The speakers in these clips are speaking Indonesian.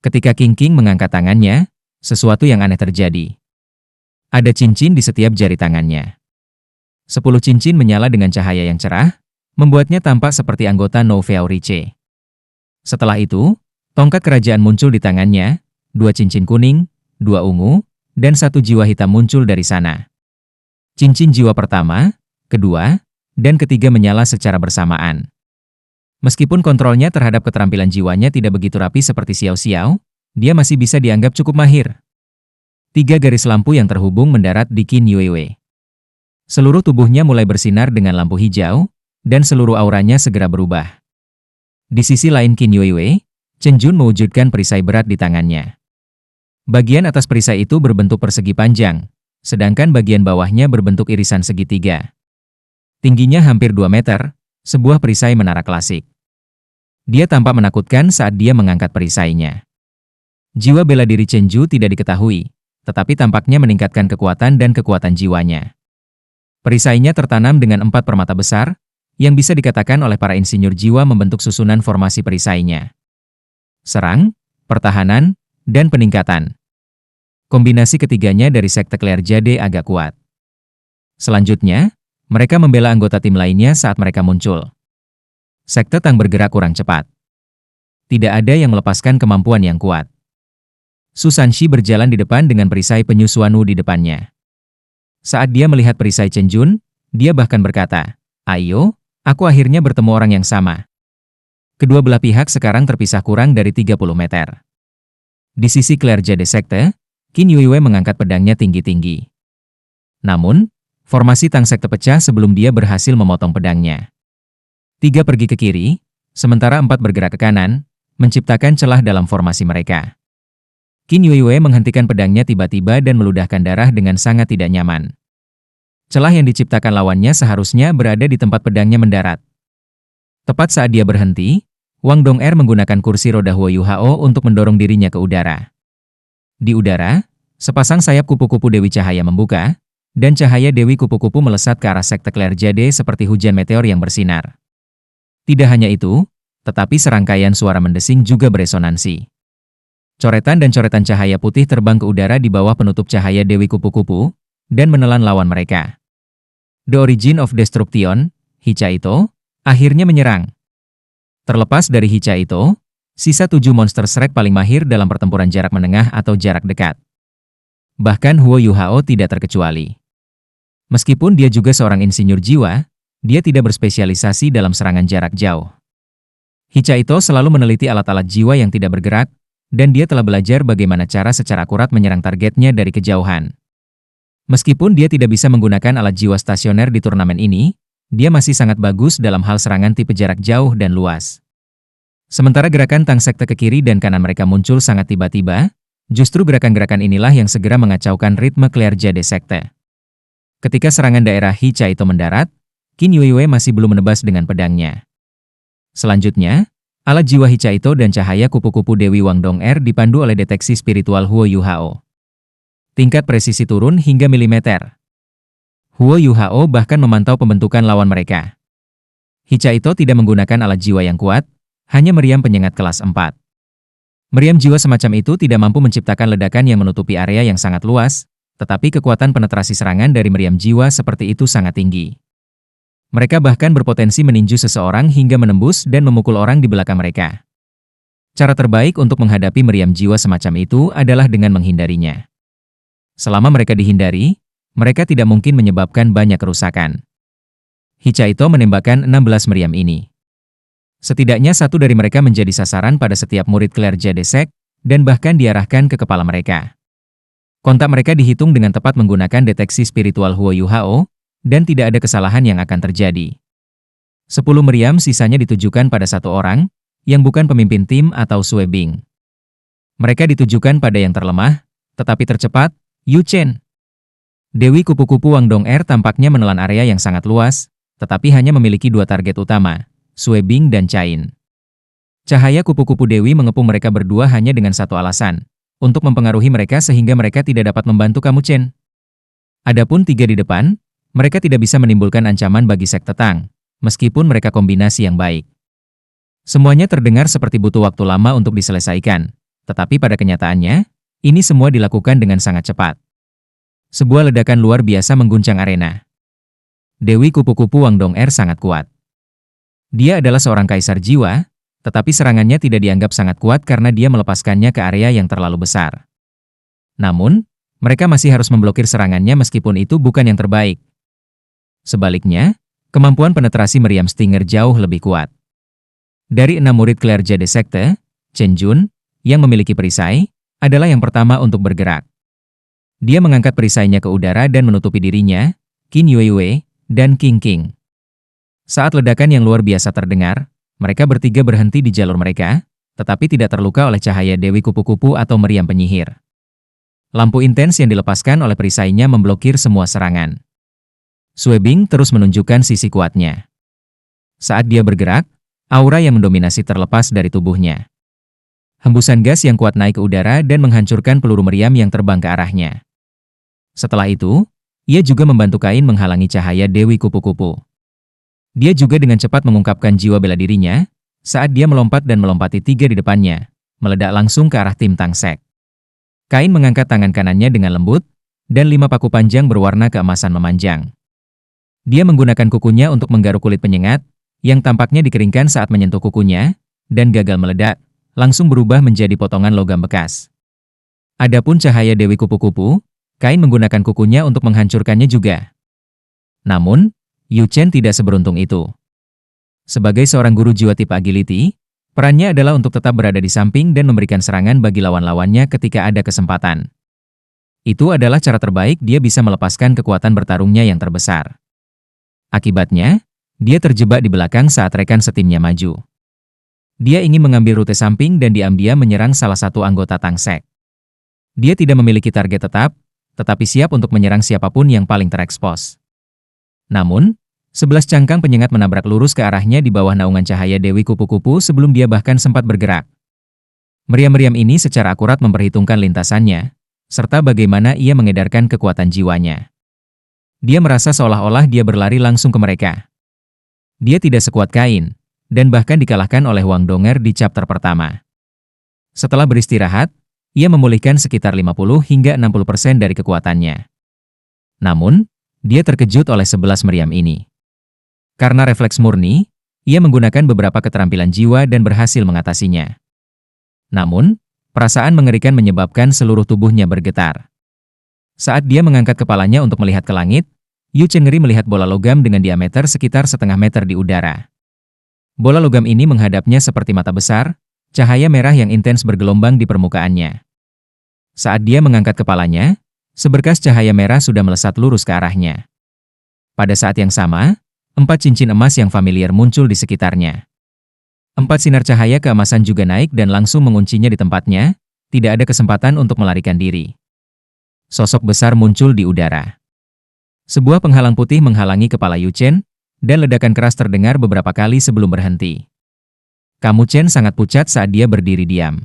Ketika King King mengangkat tangannya, sesuatu yang aneh terjadi. Ada cincin di setiap jari tangannya. 10 cincin menyala dengan cahaya yang cerah, membuatnya tampak seperti anggota Nouveau Riche. Setelah itu, tongkat kerajaan muncul di tangannya, 2 cincin kuning, 2 ungu, dan 1 jiwa hitam muncul dari sana. Cincin jiwa pertama, kedua, dan ketiga menyala secara bersamaan. Meskipun kontrolnya terhadap keterampilan jiwanya tidak begitu rapi seperti Xiao Xiao, dia masih bisa dianggap cukup mahir. 3 garis lampu yang terhubung mendarat di Qin Yuewe. Seluruh tubuhnya mulai bersinar dengan lampu hijau, dan seluruh auranya segera berubah. Di sisi lain Qin Yuewe, Chen Jun mewujudkan perisai berat di tangannya. Bagian atas perisai itu berbentuk persegi panjang, sedangkan bagian bawahnya berbentuk irisan segitiga. Tingginya hampir 2 meter, sebuah perisai menara klasik. Dia tampak menakutkan saat dia mengangkat perisainya. Jiwa bela diri Chen Ju tidak diketahui, tetapi tampaknya meningkatkan kekuatan dan kekuatan jiwanya. Perisainya tertanam dengan 4 permata besar, yang bisa dikatakan oleh para insinyur jiwa membentuk susunan formasi perisainya. Serang, pertahanan, dan peningkatan. Kombinasi ketiganya dari sekte Clair Jade agak kuat. Selanjutnya, mereka membela anggota tim lainnya saat mereka muncul. Sekte Tang bergerak kurang cepat. Tidak ada yang melepaskan kemampuan yang kuat. Su Sanxi berjalan di depan dengan perisai penyusuan Wu di depannya. Saat dia melihat perisai Chen Jun, dia bahkan berkata, "Ayo, aku akhirnya bertemu orang yang sama." Kedua belah pihak sekarang terpisah kurang dari 30 meter. Di sisi Clair Jade Sekte, Qin Yuewe mengangkat pedangnya tinggi-tinggi. Namun, formasi Tang Sekte pecah sebelum dia berhasil memotong pedangnya. 3 pergi ke kiri, sementara 4 bergerak ke kanan, menciptakan celah dalam formasi mereka. Qin Yuewe menghentikan pedangnya tiba-tiba dan meludahkan darah dengan sangat tidak nyaman. Celah yang diciptakan lawannya seharusnya berada di tempat pedangnya mendarat. Tepat saat dia berhenti, Wang Dong'er menggunakan kursi roda Huo Yuhao untuk mendorong dirinya ke udara. Di udara, sepasang sayap kupu-kupu Dewi Cahaya membuka, dan cahaya Dewi Kupu-Kupu melesat ke arah sekte Clair Jade seperti hujan meteor yang bersinar. Tidak hanya itu, tetapi serangkaian suara mendesing juga beresonansi. Coretan dan coretan cahaya putih terbang ke udara di bawah penutup cahaya Dewi Kupu-Kupu, dan menelan lawan mereka. The Origin of Destruction, Hichaito, akhirnya menyerang. Terlepas dari Hichaito, sisa 7 monster Shrek paling mahir dalam pertempuran jarak menengah atau jarak dekat. Bahkan Huo Yuhao tidak terkecuali. Meskipun dia juga seorang insinyur jiwa, dia tidak berspesialisasi dalam serangan jarak jauh. Hichaito selalu meneliti alat-alat jiwa yang tidak bergerak, dan dia telah belajar bagaimana cara secara akurat menyerang targetnya dari kejauhan. Meskipun dia tidak bisa menggunakan alat jiwa stasioner di turnamen ini, dia masih sangat bagus dalam hal serangan tipe jarak jauh dan luas. Sementara gerakan Tang Sekte ke kiri dan kanan mereka muncul sangat tiba-tiba, justru gerakan-gerakan inilah yang segera mengacaukan ritme Clair Jade Sekte. Ketika serangan daerah Hichaito mendarat, Qin Yuewe masih belum menebas dengan pedangnya. Selanjutnya, alat jiwa Hichaito dan cahaya kupu-kupu Dewi Wang Dong'er dipandu oleh deteksi spiritual Huo Yuhao. Tingkat presisi turun hingga milimeter. Huo Yuhao bahkan memantau pembentukan lawan mereka. Hichaito tidak menggunakan alat jiwa yang kuat, hanya meriam penyengat kelas 4. Meriam jiwa semacam itu tidak mampu menciptakan ledakan yang menutupi area yang sangat luas, tetapi kekuatan penetrasi serangan dari meriam jiwa seperti itu sangat tinggi. Mereka bahkan berpotensi meninju seseorang hingga menembus dan memukul orang di belakang mereka. Cara terbaik untuk menghadapi meriam jiwa semacam itu adalah dengan menghindarinya. Selama mereka dihindari, mereka tidak mungkin menyebabkan banyak kerusakan. Hichaito menembakkan 16 meriam ini. Setidaknya 1 dari mereka menjadi sasaran pada setiap murid Clair Jade Sect, dan bahkan diarahkan ke kepala mereka. Kontak mereka dihitung dengan tepat menggunakan deteksi spiritual Huo Yuhao, dan tidak ada kesalahan yang akan terjadi. 10 meriam sisanya ditujukan pada 1 orang, yang bukan pemimpin tim atau Sue Bing. Mereka ditujukan pada yang terlemah, tetapi tercepat, Yu Chen. Dewi Kupu-Kupu Wang Dong'er tampaknya menelan area yang sangat luas, tetapi hanya memiliki 2 target utama, Sue Bing dan Cain. Cahaya kupu-kupu Dewi mengepung mereka berdua hanya dengan 1 alasan, untuk mempengaruhi mereka sehingga mereka tidak dapat membantu kamu Chen. Adapun 3 di depan, mereka tidak bisa menimbulkan ancaman bagi sekte Tang, meskipun mereka kombinasi yang baik. Semuanya terdengar seperti butuh waktu lama untuk diselesaikan, Tetapi pada kenyataannya, ini semua dilakukan dengan sangat cepat. Sebuah ledakan luar biasa mengguncang arena. Dewi Kupu-Kupu Wang Dong'er sangat kuat. Dia adalah seorang kaisar jiwa, tetapi serangannya tidak dianggap sangat kuat karena dia melepaskannya ke area yang terlalu besar. Namun, mereka masih harus memblokir serangannya meskipun itu bukan yang terbaik. Sebaliknya, kemampuan penetrasi meriam Stinger jauh lebih kuat. Dari 6 murid Clergy de Sekte, Chen Jun, yang memiliki perisai, adalah yang pertama untuk bergerak. Dia mengangkat perisainya ke udara dan menutupi dirinya, Qin Yuewe, dan King King. Saat ledakan yang luar biasa terdengar, mereka bertiga berhenti di jalur mereka, tetapi tidak terluka oleh cahaya Dewi Kupu-Kupu atau meriam penyihir. Lampu intens yang dilepaskan oleh perisainya memblokir semua serangan. Sui Bing terus menunjukkan sisi kuatnya. Saat dia bergerak, aura yang mendominasi terlepas dari tubuhnya. Hembusan gas yang kuat naik ke udara dan menghancurkan peluru meriam yang terbang ke arahnya. Setelah itu, ia juga membantu kain menghalangi cahaya Dewi Kupu-Kupu. Dia juga dengan cepat mengungkapkan jiwa bela dirinya, saat dia melompat dan melompati 3 di depannya, meledak langsung ke arah tim Tangsek. Kain mengangkat tangan kanannya dengan lembut, dan 5 paku panjang berwarna keemasan memanjang. Dia menggunakan kukunya untuk menggaruk kulit penyengat, yang tampaknya dikeringkan saat menyentuh kukunya, dan gagal meledak, langsung berubah menjadi potongan logam bekas. Adapun cahaya Dewi Kupu-Kupu, kain menggunakan kukunya untuk menghancurkannya juga. Namun, Yu Chen tidak seberuntung itu. Sebagai seorang guru jiwa tipe agility, perannya adalah untuk tetap berada di samping dan memberikan serangan bagi lawan-lawannya ketika ada kesempatan. Itu adalah cara terbaik dia bisa melepaskan kekuatan bertarungnya yang terbesar. Akibatnya, dia terjebak di belakang saat rekan setimnya maju. Dia ingin mengambil rute samping dan diam-diam menyerang salah satu anggota Tangsek. Dia tidak memiliki target tetap, tetapi siap untuk menyerang siapapun yang paling terekspos. Namun, 11 cangkang penyengat menabrak lurus ke arahnya di bawah naungan cahaya Dewi Kupu-Kupu sebelum dia bahkan sempat bergerak. Meriam-meriam ini secara akurat memperhitungkan lintasannya, serta bagaimana ia mengedarkan kekuatan jiwanya. Dia merasa seolah-olah dia berlari langsung ke mereka. Dia tidak sekuat kain, dan bahkan dikalahkan oleh Wang Dong'er di chapter pertama. Setelah beristirahat, ia memulihkan sekitar 50 hingga 60% dari kekuatannya. Namun, dia terkejut oleh 11 meriam ini. Karena refleks murni, ia menggunakan beberapa keterampilan jiwa dan berhasil mengatasinya. Namun, perasaan mengerikan menyebabkan seluruh tubuhnya bergetar. Saat dia mengangkat kepalanya untuk melihat ke langit, Yu Chen ngeri melihat bola logam dengan diameter sekitar setengah meter di udara. Bola logam ini menghadapnya seperti mata besar, cahaya merah yang intens bergelombang di permukaannya. Saat dia mengangkat kepalanya, seberkas cahaya merah sudah melesat lurus ke arahnya. Pada saat yang sama, 4 cincin emas yang familiar muncul di sekitarnya. 4 sinar cahaya keemasan juga naik dan langsung menguncinya di tempatnya, tidak ada kesempatan untuk melarikan diri. Sosok besar muncul di udara. Sebuah penghalang putih menghalangi kepala Yu Chen, dan ledakan keras terdengar beberapa kali sebelum berhenti. Kamu Chen sangat pucat saat dia berdiri diam.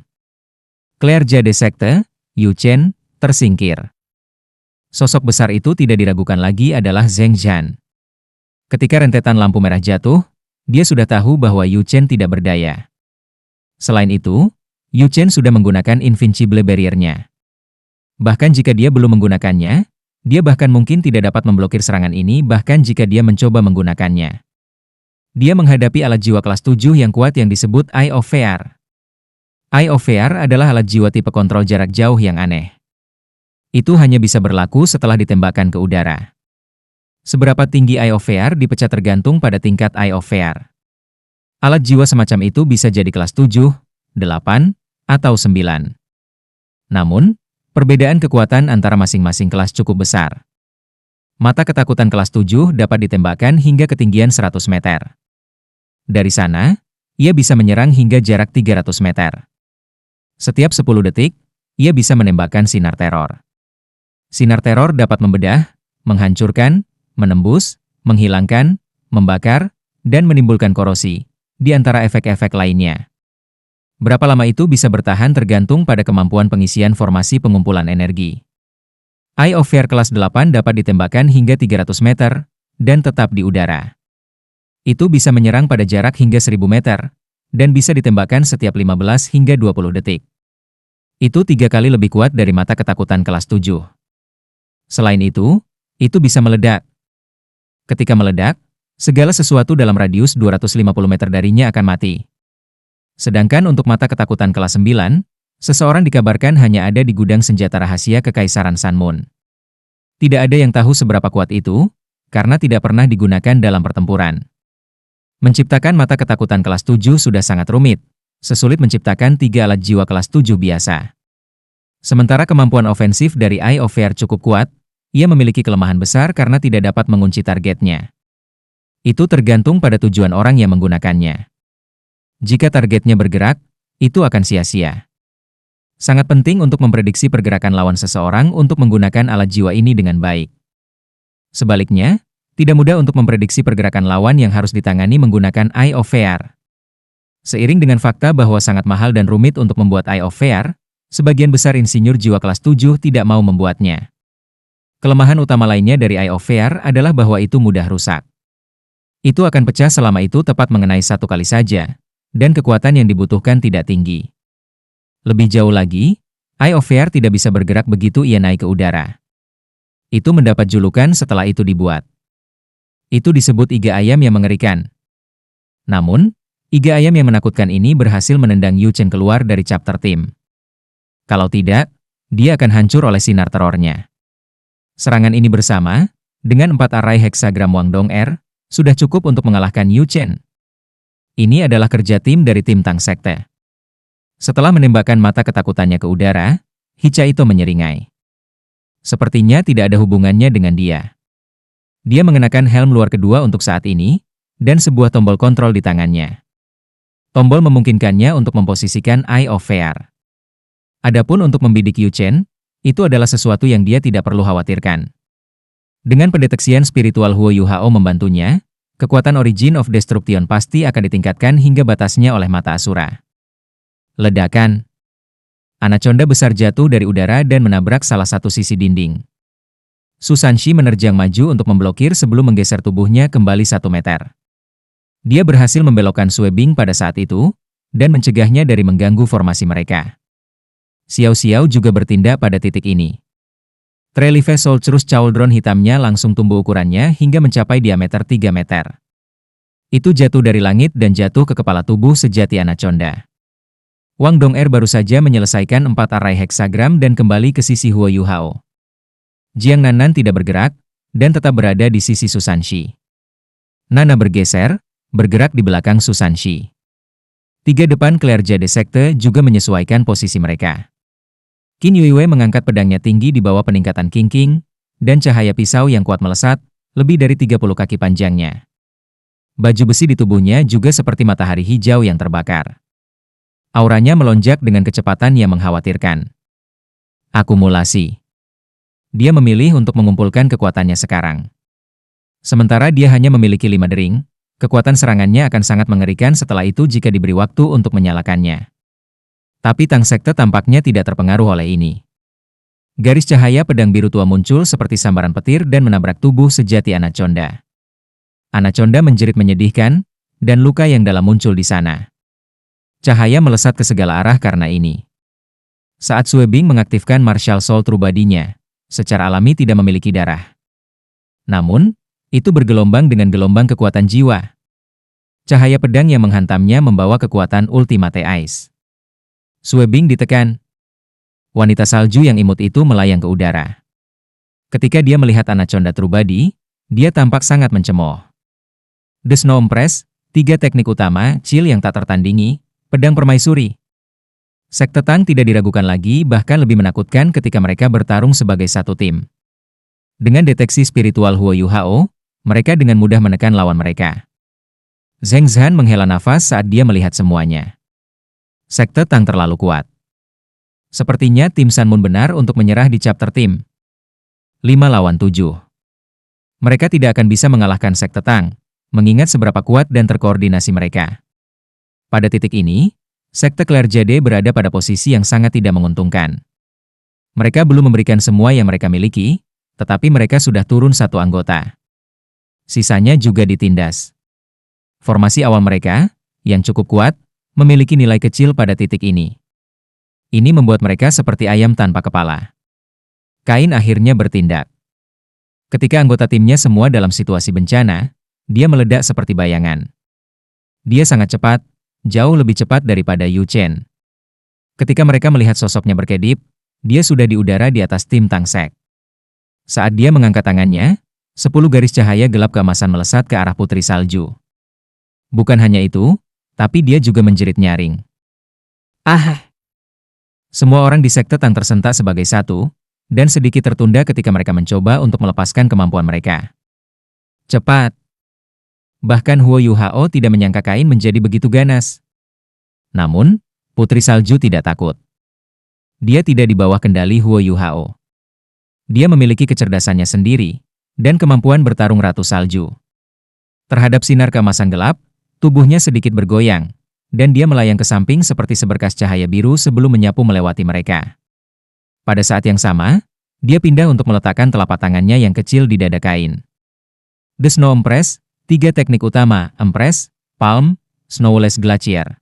Clergy de Sekte, Yu Chen, tersingkir. Sosok besar itu tidak diragukan lagi adalah Zheng Zhan. Ketika rentetan lampu merah jatuh, dia sudah tahu bahwa Yu Chen tidak berdaya. Selain itu, Yu Chen sudah menggunakan Invincible Barrier-nya. Bahkan jika dia belum menggunakannya, dia bahkan mungkin tidak dapat memblokir serangan ini bahkan jika dia mencoba menggunakannya. Dia menghadapi alat jiwa kelas 7 yang kuat yang disebut Eye of Fear. Eye of Fear adalah alat jiwa tipe kontrol jarak jauh yang aneh. Itu hanya bisa berlaku setelah ditembakkan ke udara. Seberapa tinggi Eye of Fear dipecah tergantung pada tingkat Eye of Fear. Alat jiwa semacam itu bisa jadi kelas 7, 8, atau 9. Namun, perbedaan kekuatan antara masing-masing kelas cukup besar. Mata ketakutan kelas 7 dapat ditembakkan hingga ketinggian 100 meter. Dari sana, ia bisa menyerang hingga jarak 300 meter. Setiap 10 detik, ia bisa menembakkan sinar teror. Sinar teror dapat membedah, menghancurkan, menembus, menghilangkan, membakar, dan menimbulkan korosi, di antara efek-efek lainnya. Berapa lama itu bisa bertahan tergantung pada kemampuan pengisian formasi pengumpulan energi. Eye of Fear kelas 8 dapat ditembakkan hingga 300 meter, dan tetap di udara. Itu bisa menyerang pada jarak hingga 1000 meter, dan bisa ditembakkan setiap 15 hingga 20 detik. Itu 3 kali lebih kuat dari mata ketakutan kelas 7. Selain itu bisa meledak. Ketika meledak, segala sesuatu dalam radius 250 meter darinya akan mati. Sedangkan untuk mata ketakutan kelas 9, seseorang dikabarkan hanya ada di gudang senjata rahasia Kekaisaran Sun Moon. Tidak ada yang tahu seberapa kuat itu, karena tidak pernah digunakan dalam pertempuran. Menciptakan mata ketakutan kelas 7 sudah sangat rumit, sesulit menciptakan 3 alat jiwa kelas 7 biasa. Sementara kemampuan ofensif dari Eye of Fear cukup kuat, ia memiliki kelemahan besar karena tidak dapat mengunci targetnya. Itu tergantung pada tujuan orang yang menggunakannya. Jika targetnya bergerak, itu akan sia-sia. Sangat penting untuk memprediksi pergerakan lawan seseorang untuk menggunakan alat jiwa ini dengan baik. Sebaliknya, tidak mudah untuk memprediksi pergerakan lawan yang harus ditangani menggunakan Eye of Fear. Seiring dengan fakta bahwa sangat mahal dan rumit untuk membuat Eye of Fear, sebagian besar insinyur jiwa kelas 7 tidak mau membuatnya. Kelemahan utama lainnya dari Eye of Fear adalah bahwa itu mudah rusak. Itu akan pecah selama itu tepat mengenai 1 kali saja, dan kekuatan yang dibutuhkan tidak tinggi. Lebih jauh lagi, Eye of Fear tidak bisa bergerak begitu ia naik ke udara. Itu mendapat julukan setelah itu dibuat. Itu disebut iga ayam yang mengerikan. Namun, iga ayam yang menakutkan ini berhasil menendang Yu Chen keluar dari chapter team. Kalau tidak, dia akan hancur oleh sinar terornya. Serangan ini bersama, dengan 4 arai heksagram Wang Dong-er, sudah cukup untuk mengalahkan Yu Chen. Ini adalah kerja tim dari tim Tang Sekte. Setelah menembakkan mata ketakutannya ke udara, Hichaito menyeringai. Sepertinya tidak ada hubungannya dengan dia. Dia mengenakan helm luar kedua untuk saat ini, dan sebuah tombol kontrol di tangannya. Tombol memungkinkannya untuk memposisikan Eye of Fear. Adapun untuk membidik Yu Chen, itu adalah sesuatu yang dia tidak perlu khawatirkan. Dengan pendeteksian spiritual Huo Yu Hao membantunya, kekuatan Origin of Destruction pasti akan ditingkatkan hingga batasnya oleh mata Asura. Ledakan. Anaconda besar jatuh dari udara dan menabrak salah satu sisi dinding. Susanshi menerjang maju untuk memblokir sebelum menggeser tubuhnya kembali 1 meter. Dia berhasil membelokkan Sue Bing pada saat itu, dan mencegahnya dari mengganggu formasi mereka. Xiao Xiao juga bertindak pada titik ini. Trelive Solcerus Cauldron hitamnya langsung tumbuh ukurannya hingga mencapai diameter 3 meter. Itu jatuh dari langit dan jatuh ke kepala tubuh sejati Anaconda. Wang Dong-er baru saja menyelesaikan 4 arai heksagram dan kembali ke sisi Huo Yu Hao. Jiang Nanan tidak bergerak, dan tetap berada di sisi Susanshi. Nana bergeser, bergerak di belakang Susanshi. 3 depan Claire Jade Sekte juga menyesuaikan posisi mereka. Qin Yuiwei mengangkat pedangnya tinggi di bawah peningkatan King King, dan cahaya pisau yang kuat melesat, lebih dari 30 kaki panjangnya. Baju besi di tubuhnya juga seperti matahari hijau yang terbakar. Auranya melonjak dengan kecepatan yang mengkhawatirkan. Akumulasi. Dia memilih untuk mengumpulkan kekuatannya sekarang. Sementara dia hanya memiliki 5 dering, kekuatan serangannya akan sangat mengerikan setelah itu jika diberi waktu untuk menyalakannya. Tapi Tang Sekte tampaknya tidak terpengaruh oleh ini. Garis cahaya pedang biru tua muncul seperti sambaran petir dan menabrak tubuh sejati Anaconda. Anaconda menjerit menyedihkan, dan luka yang dalam muncul di sana. Cahaya melesat ke segala arah karena ini. Saat Sue Bing mengaktifkan Martial Soul True Body-nya, secara alami tidak memiliki darah. Namun, itu bergelombang dengan gelombang kekuatan jiwa. Cahaya pedang yang menghantamnya membawa kekuatan Ultimate Ice. Sue Bing ditekan. Wanita salju yang imut itu melayang ke udara. Ketika dia melihat Anaconda True Body, dia tampak sangat mencemooh. The Snow Empress, 3 teknik utama, Chill yang tak tertandingi, pedang permaisuri. Sekte Tang tidak diragukan lagi, bahkan lebih menakutkan ketika mereka bertarung sebagai satu tim. Dengan deteksi spiritual Huo Yu Hao, mereka dengan mudah menekan lawan mereka. Zheng Zhan menghela nafas saat dia melihat semuanya. Sekte Tang terlalu kuat. Sepertinya tim Sun Moon benar untuk menyerah di chapter tim. 5 lawan 7. Mereka tidak akan bisa mengalahkan Sekte Tang, mengingat seberapa kuat dan terkoordinasi mereka. Pada titik ini, Sekte Claire Jade berada pada posisi yang sangat tidak menguntungkan. Mereka belum memberikan semua yang mereka miliki, tetapi mereka sudah turun 1 anggota. Sisanya juga ditindas. Formasi awal mereka, yang cukup kuat, memiliki nilai kecil pada titik ini. Ini membuat mereka seperti ayam tanpa kepala. Kain akhirnya bertindak. Ketika anggota timnya semua dalam situasi bencana, dia meledak seperti bayangan. Dia sangat cepat, jauh lebih cepat daripada Yu Chen. Ketika mereka melihat sosoknya berkedip, dia sudah di udara di atas tim Tang Sek. Saat dia mengangkat tangannya, 10 garis cahaya gelap keemasan melesat ke arah Putri Salju. Bukan hanya itu, tapi dia juga menjerit nyaring. Ah! Semua orang di sekte Tang tersentak sebagai satu, dan sedikit tertunda ketika mereka mencoba untuk melepaskan kemampuan mereka. Cepat! Bahkan Huo Yuhao tidak menyangka kain menjadi begitu ganas. Namun, Putri Salju tidak takut. Dia tidak di bawah kendali Huo Yuhao. Dia memiliki kecerdasannya sendiri, dan kemampuan bertarung Ratu Salju. Terhadap sinar keemasan gelap, tubuhnya sedikit bergoyang, dan dia melayang ke samping seperti seberkas cahaya biru sebelum menyapu melewati mereka. Pada saat yang sama, dia pindah untuk meletakkan telapak tangannya yang kecil di dada kain. The Snow Empress, 3 teknik utama, Empress, Palm, Snowless Glacier.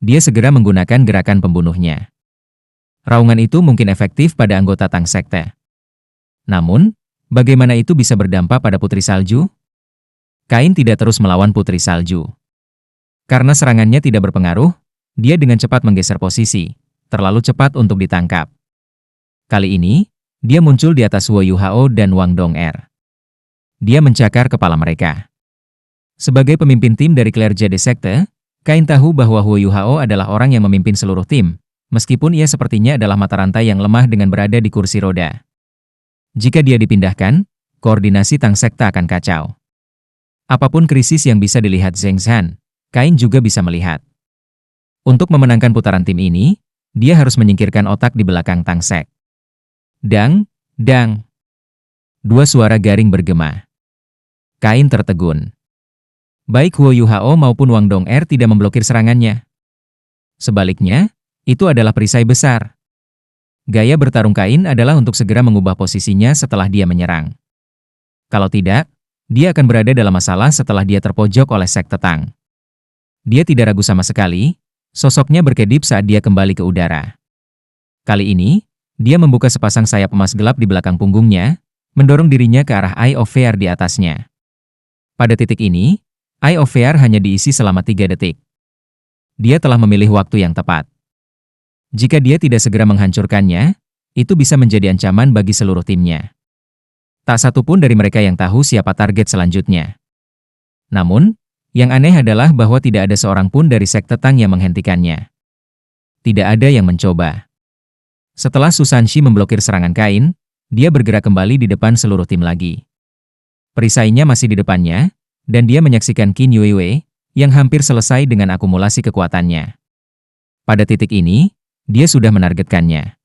Dia segera menggunakan gerakan pembunuhnya. Raungan itu mungkin efektif pada anggota Tang Sekte. Namun, bagaimana itu bisa berdampak pada Putri Salju? Kain tidak terus melawan Putri Salju. Karena serangannya tidak berpengaruh, dia dengan cepat menggeser posisi, terlalu cepat untuk ditangkap. Kali ini, dia muncul di atas Huo Yuhao dan Wang Dong'er. Dia mencakar kepala mereka. Sebagai pemimpin tim dari Clerjade Sekte, Kain tahu bahwa Huo Yuhao adalah orang yang memimpin seluruh tim, meskipun ia sepertinya adalah mata rantai yang lemah dengan berada di kursi roda. Jika dia dipindahkan, koordinasi Tang Sekte akan kacau. Apapun krisis yang bisa dilihat Zheng Zhan, Kain juga bisa melihat. Untuk memenangkan putaran tim ini, dia harus menyingkirkan otak di belakang Tang Sek. Dang, dang. 2 suara garing bergema. Kain tertegun. Baik Huo Yuhao maupun Wang Dong'er tidak memblokir serangannya. Sebaliknya, itu adalah perisai besar. Gaya bertarung Kain adalah untuk segera mengubah posisinya setelah dia menyerang. Kalau tidak, dia akan berada dalam masalah setelah dia terpojok oleh Sekte Tang. Dia tidak ragu sama sekali, sosoknya berkedip saat dia kembali ke udara. Kali ini, dia membuka sepasang sayap emas gelap di belakang punggungnya, mendorong dirinya ke arah Eye of Fear di atasnya. Pada titik ini, Eye of Fear hanya diisi selama 3 detik. Dia telah memilih waktu yang tepat. Jika dia tidak segera menghancurkannya, itu bisa menjadi ancaman bagi seluruh timnya. Tak satu pun dari mereka yang tahu siapa target selanjutnya. Namun, yang aneh adalah bahwa tidak ada seorang pun dari Sekte Tang yang menghentikannya. Tidak ada yang mencoba. Setelah Su Sanxi memblokir serangan Kain, dia bergerak kembali di depan seluruh tim lagi. Perisainya masih di depannya, dan dia menyaksikan Qin Yuiwei, yang hampir selesai dengan akumulasi kekuatannya. Pada titik ini, dia sudah menargetkannya.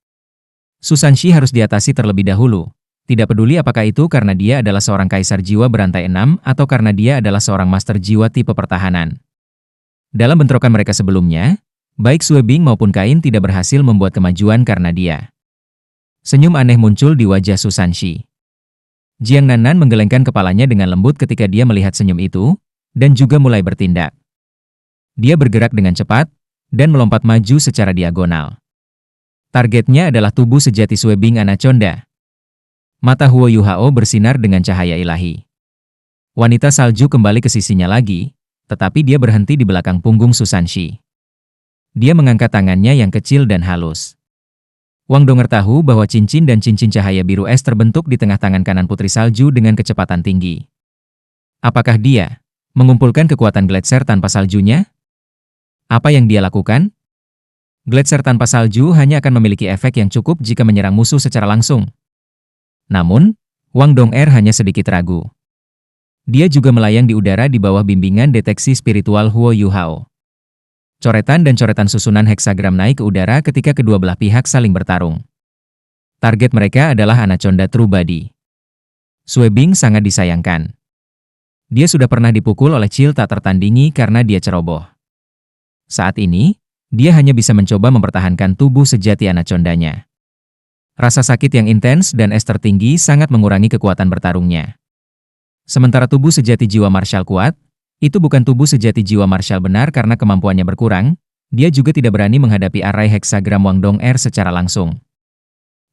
Su Sanxi harus diatasi terlebih dahulu, tidak peduli apakah itu karena dia adalah seorang kaisar jiwa berantai 6 atau karena dia adalah seorang master jiwa tipe pertahanan. Dalam bentrokan mereka sebelumnya, baik Sue Bing maupun Kain tidak berhasil membuat kemajuan karena dia. Senyum aneh muncul di wajah Su Sanxi. Jiang Nannan menggelengkan kepalanya dengan lembut ketika dia melihat senyum itu, dan juga mulai bertindak. Dia bergerak dengan cepat, dan melompat maju secara diagonal. Targetnya adalah tubuh sejati Sue Bing Anaconda. Mata Huo Yuhao bersinar dengan cahaya ilahi. Wanita salju kembali ke sisinya lagi, tetapi dia berhenti di belakang punggung Su Sanxi. Dia mengangkat tangannya yang kecil dan halus. Wang Dong'er tahu bahwa cincin dan cincin cahaya biru es terbentuk di tengah tangan kanan Putri Salju dengan kecepatan tinggi. Apakah dia mengumpulkan kekuatan gletser tanpa saljunya? Apa yang dia lakukan? Gletser tanpa salju hanya akan memiliki efek yang cukup jika menyerang musuh secara langsung. Namun, Wang Dong'er hanya sedikit ragu. Dia juga melayang di udara di bawah bimbingan deteksi spiritual Huo Yuhao. Coretan dan coretan susunan heksagram naik ke udara ketika kedua belah pihak saling bertarung. Target mereka adalah Anaconda True Body. Sue Bing sangat disayangkan. Dia sudah pernah dipukul oleh Cil tak tertandingi karena dia ceroboh. Saat ini, dia hanya bisa mencoba mempertahankan tubuh sejati Anacondanya. Rasa sakit yang intens dan es tertinggi sangat mengurangi kekuatan bertarungnya. Sementara tubuh sejati jiwa martial kuat, itu bukan tubuh sejati jiwa martial benar karena kemampuannya berkurang, dia juga tidak berani menghadapi arai heksagram Wang Dong'er secara langsung.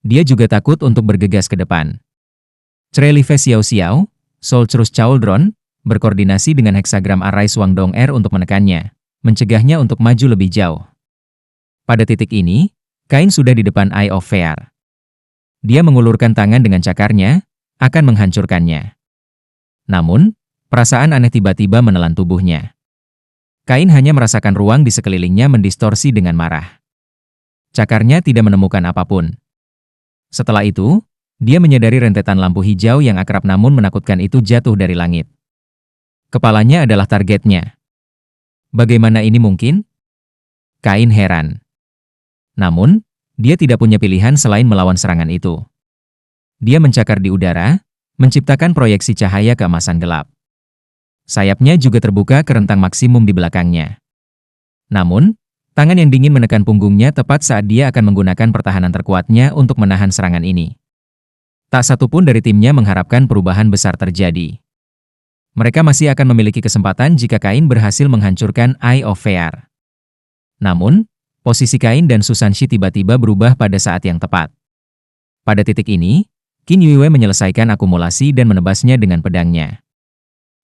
Dia juga takut untuk bergegas ke depan. Crelife Xiao Xiao, Solcerus Chauldron, berkoordinasi dengan heksagram arai Wang Dong'er untuk menekannya, mencegahnya untuk maju lebih jauh. Pada titik ini, Kain sudah di depan Eye of Fear. Dia mengulurkan tangan dengan cakarnya, akan menghancurkannya. Namun, perasaan aneh tiba-tiba menelan tubuhnya. Kain hanya merasakan ruang di sekelilingnya mendistorsi dengan marah. Cakarnya tidak menemukan apapun. Setelah itu, dia menyadari rentetan lampu hijau yang akrab namun menakutkan itu jatuh dari langit. Kepalanya adalah targetnya. Bagaimana ini mungkin? Kain heran. Namun, dia tidak punya pilihan selain melawan serangan itu. Dia mencakar di udara, menciptakan proyeksi cahaya keemasan gelap. Sayapnya juga terbuka ke rentang maksimum di belakangnya. Namun, tangan yang dingin menekan punggungnya tepat saat dia akan menggunakan pertahanan terkuatnya untuk menahan serangan ini. Tak satu pun dari timnya mengharapkan perubahan besar terjadi. Mereka masih akan memiliki kesempatan jika Kain berhasil menghancurkan Eye of Fear. Namun, posisi Kain dan Susanshi tiba-tiba berubah pada saat yang tepat. Pada titik ini, Qin Yuiwei menyelesaikan akumulasi dan menebasnya dengan pedangnya.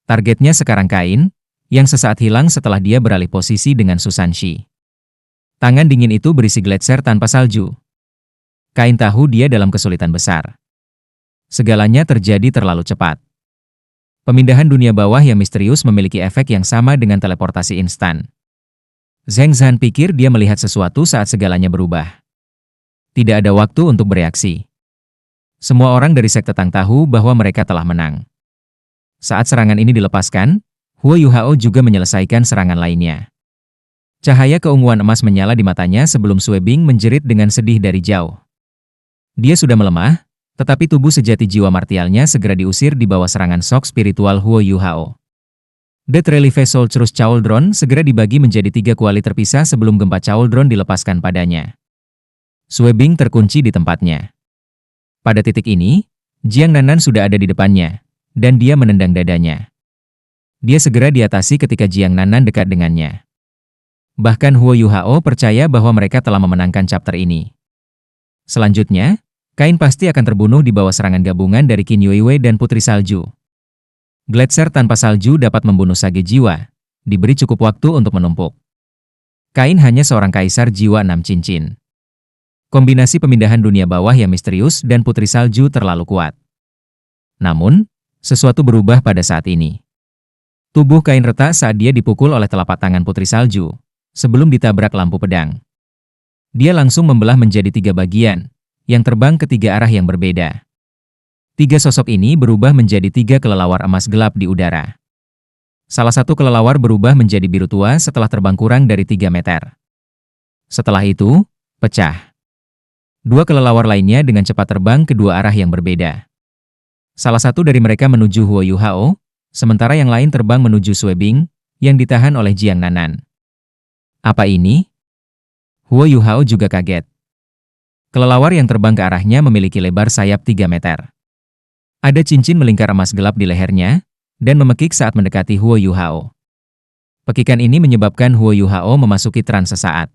Targetnya sekarang Kain, yang sesaat hilang setelah dia beralih posisi dengan Susanshi. Tangan dingin itu berisi gletser tanpa salju. Kain tahu dia dalam kesulitan besar. Segalanya terjadi terlalu cepat. Pemindahan dunia bawah yang misterius memiliki efek yang sama dengan teleportasi instan. Zheng Zhan pikir dia melihat sesuatu saat segalanya berubah. Tidak ada waktu untuk bereaksi. Semua orang dari sekte Tang tahu bahwa mereka telah menang. Saat serangan ini dilepaskan, Huo Yuhao juga menyelesaikan serangan lainnya. Cahaya keunguan emas menyala di matanya sebelum Sue Bing menjerit dengan sedih dari jauh. Dia sudah melemah, tetapi tubuh sejati jiwa martialnya segera diusir di bawah serangan shock spiritual Huo Yuhao. Death Relief Solcerus Chauldron segera dibagi menjadi 3 kuali terpisah sebelum gempa Chauldron dilepaskan padanya. Sue Bing terkunci di tempatnya. Pada titik ini, Jiang Nanan sudah ada di depannya, dan dia menendang dadanya. Dia segera diatasi ketika Jiang Nanan dekat dengannya. Bahkan Huo Yuhao percaya bahwa mereka telah memenangkan chapter ini. Selanjutnya, Kain pasti akan terbunuh di bawah serangan gabungan dari Qin Yuiwei dan Putri Salju. Gletser tanpa salju dapat membunuh sage jiwa, diberi cukup waktu untuk menumpuk. Kain hanya seorang kaisar jiwa 6 cincin. Kombinasi pemindahan dunia bawah yang misterius dan Putri Salju terlalu kuat. Namun, sesuatu berubah pada saat ini. Tubuh Kain retak saat dia dipukul oleh telapak tangan Putri Salju, sebelum ditabrak lampu pedang. Dia langsung membelah menjadi 3 bagian, yang terbang ke 3 arah yang berbeda. 3 sosok ini berubah menjadi 3 kelelawar emas gelap di udara. Salah satu kelelawar berubah menjadi biru tua setelah terbang kurang dari 3 meter. Setelah itu, pecah. 2 kelelawar lainnya dengan cepat terbang ke 2 arah yang berbeda. Salah satu dari mereka menuju Huo Yuhao, sementara yang lain terbang menuju Sue Bing, yang ditahan oleh Jiang Nanan. Apa ini? Huo Yuhao juga kaget. Kelelawar yang terbang ke arahnya memiliki lebar sayap 3 meter. Ada cincin melingkar emas gelap di lehernya, dan memekik saat mendekati Huo Yuhao. Pekikan ini menyebabkan Huo Yuhao memasuki trans sesaat.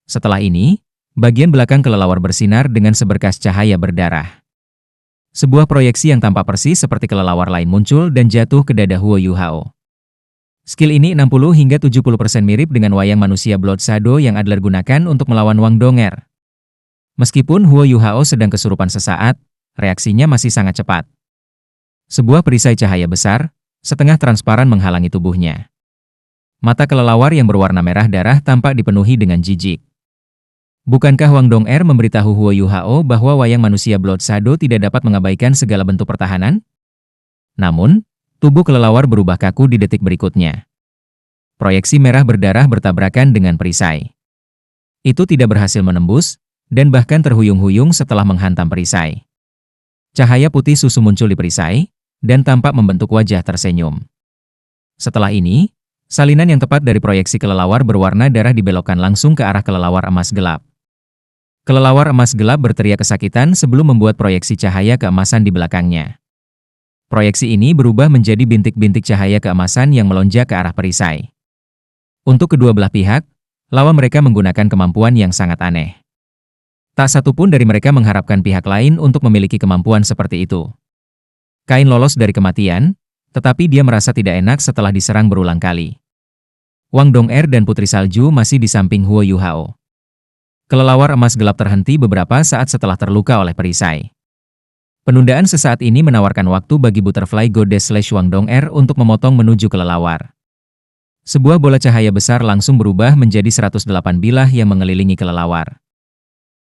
Setelah ini, bagian belakang kelelawar bersinar dengan seberkas cahaya berdarah. Sebuah proyeksi yang tampak persis seperti kelelawar lain muncul dan jatuh ke dada Huo Yuhao. Skill ini 60 hingga 70% mirip dengan wayang manusia Blood Shadow yang Adler gunakan untuk melawan Wang Dong'er. Meskipun Huo Yuhao sedang kesurupan sesaat, reaksinya masih sangat cepat. Sebuah perisai cahaya besar, setengah transparan menghalangi tubuhnya. Mata kelelawar yang berwarna merah darah tampak dipenuhi dengan jijik. Bukankah Wang Dong'er memberitahu Huo Yuhao bahwa wayang manusia Blood Shadow tidak dapat mengabaikan segala bentuk pertahanan? Namun, tubuh kelelawar berubah kaku di detik berikutnya. Proyeksi merah berdarah bertabrakan dengan perisai. Itu tidak berhasil menembus, dan bahkan terhuyung-huyung setelah menghantam perisai. Cahaya putih susu muncul di perisai, dan tampak membentuk wajah tersenyum. Setelah ini, salinan yang tepat dari proyeksi kelelawar berwarna darah dibelokkan langsung ke arah kelelawar emas gelap. Kelelawar emas gelap berteriak kesakitan sebelum membuat proyeksi cahaya keemasan di belakangnya. Proyeksi ini berubah menjadi bintik-bintik cahaya keemasan yang melonjak ke arah perisai. Untuk kedua belah pihak, lawan mereka menggunakan kemampuan yang sangat aneh. Tak satu pun dari mereka mengharapkan pihak lain untuk memiliki kemampuan seperti itu. Kain lolos dari kematian, tetapi dia merasa tidak enak setelah diserang berulang kali. Wang Dong'er dan Putri Salju masih di samping Huo Yuhao. Kelelawar emas gelap terhenti beberapa saat setelah terluka oleh perisai. Penundaan sesaat ini menawarkan waktu bagi Butterfly Goddess / Wang Dong'er untuk memotong menuju kelelawar. Sebuah bola cahaya besar langsung berubah menjadi 108 bilah yang mengelilingi kelelawar.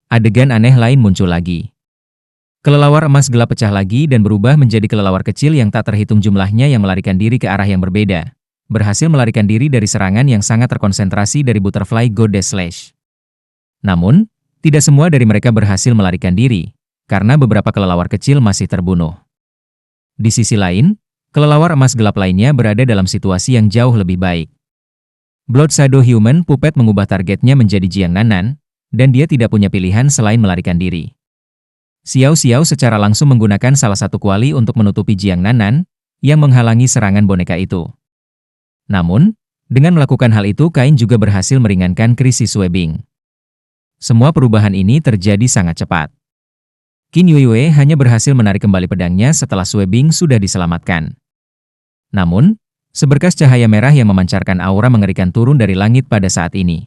Adegan aneh lain muncul lagi. Kelelawar emas gelap pecah lagi dan berubah menjadi kelelawar kecil yang tak terhitung jumlahnya yang melarikan diri ke arah yang berbeda. Berhasil melarikan diri dari serangan yang sangat terkonsentrasi dari Butterfly Goddess /. Namun, tidak semua dari mereka berhasil melarikan diri, karena beberapa kelelawar kecil masih terbunuh. Di sisi lain, kelelawar emas gelap lainnya berada dalam situasi yang jauh lebih baik. Blood Shadow Human Puppet mengubah targetnya menjadi Jiang Nanan, dan dia tidak punya pilihan selain melarikan diri. Xiao Xiao secara langsung menggunakan salah satu kuali untuk menutupi Jiang Nanan, yang menghalangi serangan boneka itu. Namun, dengan melakukan hal itu Kain juga berhasil meringankan krisis Webing. Semua perubahan ini terjadi sangat cepat. Qin Yueyue hanya berhasil menarik kembali pedangnya setelah Suebing sudah diselamatkan. Namun, seberkas cahaya merah yang memancarkan aura mengerikan turun dari langit pada saat ini.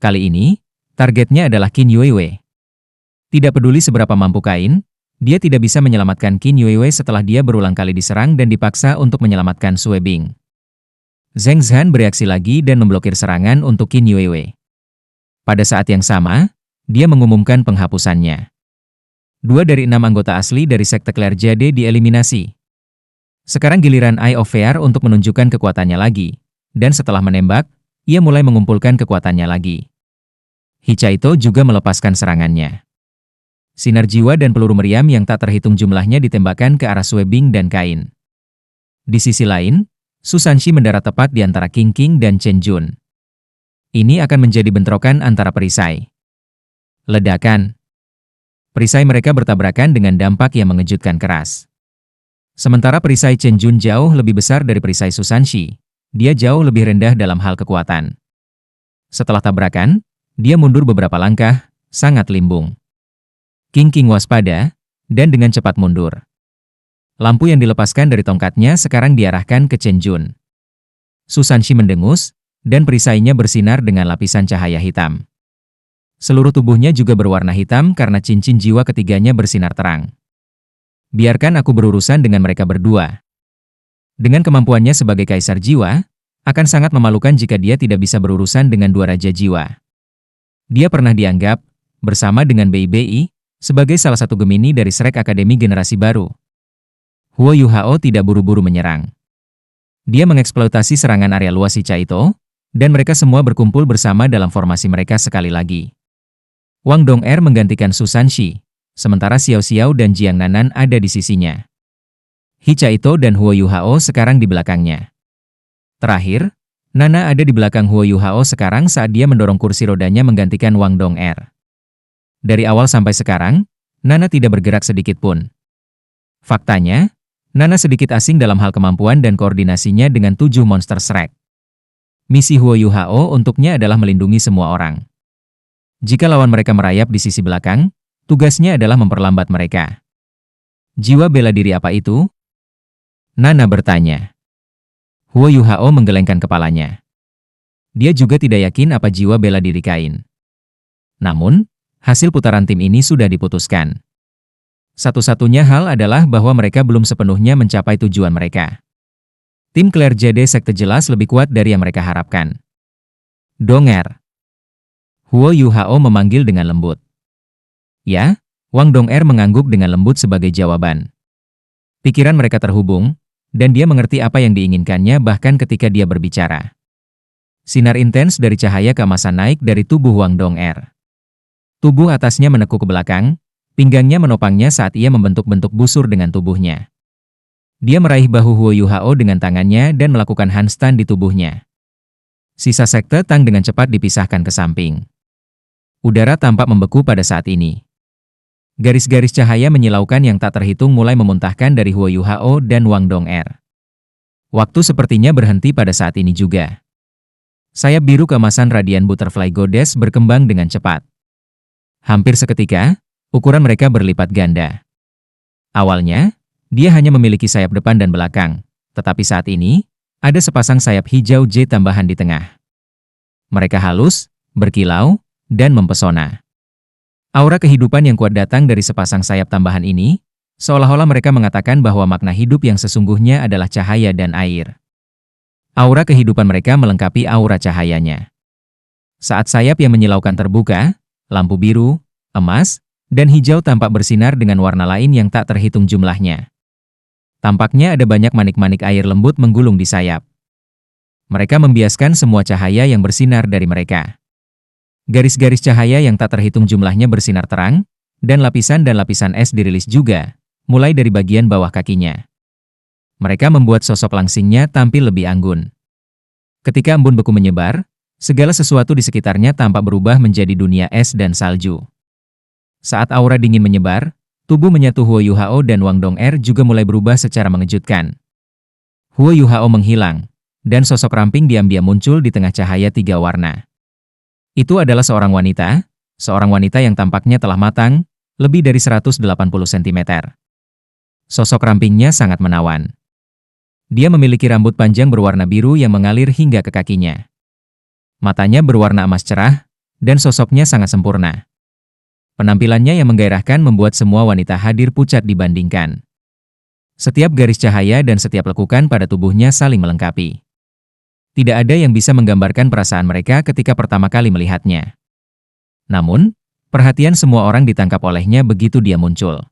Kali ini, targetnya adalah Qin Yueyue. Tidak peduli seberapa mampu Kain, dia tidak bisa menyelamatkan Qin Yueyue setelah dia berulang kali diserang dan dipaksa untuk menyelamatkan Suebing. Zheng Zhan bereaksi lagi dan memblokir serangan untuk Qin Yueyue. Pada saat yang sama, dia mengumumkan penghapusannya. 2 dari 6 anggota asli dari sekte Clair Jade dieliminasi. Sekarang giliran Eye of Fear untuk menunjukkan kekuatannya lagi, dan setelah menembak, ia mulai mengumpulkan kekuatannya lagi. Hichaito juga melepaskan serangannya. Sinar jiwa dan peluru meriam yang tak terhitung jumlahnya ditembakkan ke arah Suebing dan Kain. Di sisi lain, Su Sanshi mendarat tepat di antara King King dan Chen Jun. Ini akan menjadi bentrokan antara perisai. Ledakan. Perisai mereka bertabrakan dengan dampak yang mengejutkan keras. Sementara perisai Chen Jun jauh lebih besar dari perisai Su Sanshi, dia jauh lebih rendah dalam hal kekuatan. Setelah tabrakan, dia mundur beberapa langkah, sangat limbung. King King waspada, dan dengan cepat mundur. Lampu yang dilepaskan dari tongkatnya sekarang diarahkan ke Chen Jun. Su Sanshi mendengus, dan perisainya bersinar dengan lapisan cahaya hitam. Seluruh tubuhnya juga berwarna hitam karena cincin jiwa ketiganya bersinar terang. Biarkan aku berurusan dengan mereka berdua. Dengan kemampuannya sebagai kaisar jiwa, akan sangat memalukan jika dia tidak bisa berurusan dengan 2 raja jiwa. Dia pernah dianggap, bersama dengan Bei, sebagai salah satu Gemini dari Shrek Akademi generasi baru. Huo Yuhao tidak buru-buru menyerang. Dia mengeksploitasi serangan area luas Hichaito, dan mereka semua berkumpul bersama dalam formasi mereka sekali lagi. Wang Dong'er menggantikan Su Sanshi, sementara Xiao Xiao dan Jiang Nanan ada di sisinya. Hichaito dan Huo Yuhao sekarang di belakangnya. Terakhir, Nana ada di belakang Huo Yuhao sekarang saat dia mendorong kursi rodanya menggantikan Wang Dong'er. Dari awal sampai sekarang, Nana tidak bergerak sedikit pun. Faktanya, Nana sedikit asing dalam hal kemampuan dan koordinasinya dengan 7 monster Shrek. Misi Huo Yuhao untuknya adalah melindungi semua orang. Jika lawan mereka merayap di sisi belakang, tugasnya adalah memperlambat mereka. Jiwa bela diri apa itu? Nana bertanya. Huo Yuhao menggelengkan kepalanya. Dia juga tidak yakin apa jiwa bela diri Kain. Namun, hasil putaran tim ini sudah diputuskan. Satu-satunya hal adalah bahwa mereka belum sepenuhnya mencapai tujuan mereka. Tim Clair Jade sekte jelas lebih kuat dari yang mereka harapkan. Dong'er. Huo Yuhao memanggil dengan lembut. Ya, Wang Dong'er mengangguk dengan lembut sebagai jawaban. Pikiran mereka terhubung, dan dia mengerti apa yang diinginkannya bahkan ketika dia berbicara. Sinar intens dari cahaya keemasan naik dari tubuh Wang Dong'er. Tubuh atasnya menekuk ke belakang, pinggangnya menopangnya saat ia membentuk-bentuk busur dengan tubuhnya. Dia meraih bahu Huo Yuhao dengan tangannya dan melakukan handstand di tubuhnya. Sisa sekte Tang dengan cepat dipisahkan ke samping. Udara tampak membeku pada saat ini. Garis-garis cahaya menyilaukan yang tak terhitung mulai memuntahkan dari Huo Yuhao dan Wang Dong'er. Waktu sepertinya berhenti pada saat ini juga. Sayap biru keemasan Radiant Butterfly Goddess berkembang dengan cepat. Hampir seketika, ukuran mereka berlipat ganda. Awalnya, dia hanya memiliki sayap depan dan belakang, tetapi saat ini, ada sepasang sayap hijau J tambahan di tengah. Mereka halus, berkilau, dan mempesona. Aura kehidupan yang kuat datang dari sepasang sayap tambahan ini, seolah-olah mereka mengatakan bahwa makna hidup yang sesungguhnya adalah cahaya dan air. Aura kehidupan mereka melengkapi aura cahayanya. Saat sayap yang menyilaukan terbuka, lampu biru, emas, dan hijau tampak bersinar dengan warna lain yang tak terhitung jumlahnya. Tampaknya ada banyak manik-manik air lembut menggulung di sayap. Mereka membiaskan semua cahaya yang bersinar dari mereka. Garis-garis cahaya yang tak terhitung jumlahnya bersinar terang, dan lapisan es dirilis juga, mulai dari bagian bawah kakinya. Mereka membuat sosok langsingnya tampil lebih anggun. Ketika embun beku menyebar, segala sesuatu di sekitarnya tampak berubah menjadi dunia es dan salju. Saat aura dingin menyebar, tubuh menyatu Huo Yuhao dan Wang Dong'er juga mulai berubah secara mengejutkan. Huo Yuhao menghilang, dan sosok ramping diam-diam muncul di tengah cahaya 3 warna. Itu adalah seorang wanita yang tampaknya telah matang, lebih dari 180 cm. Sosok rampingnya sangat menawan. Dia memiliki rambut panjang berwarna biru yang mengalir hingga ke kakinya. Matanya berwarna emas cerah, dan sosoknya sangat sempurna. Penampilannya yang menggairahkan membuat semua wanita hadir pucat dibandingkan. Setiap garis cahaya dan setiap lekukan pada tubuhnya saling melengkapi. Tidak ada yang bisa menggambarkan perasaan mereka ketika pertama kali melihatnya. Namun, perhatian semua orang ditangkap olehnya begitu dia muncul.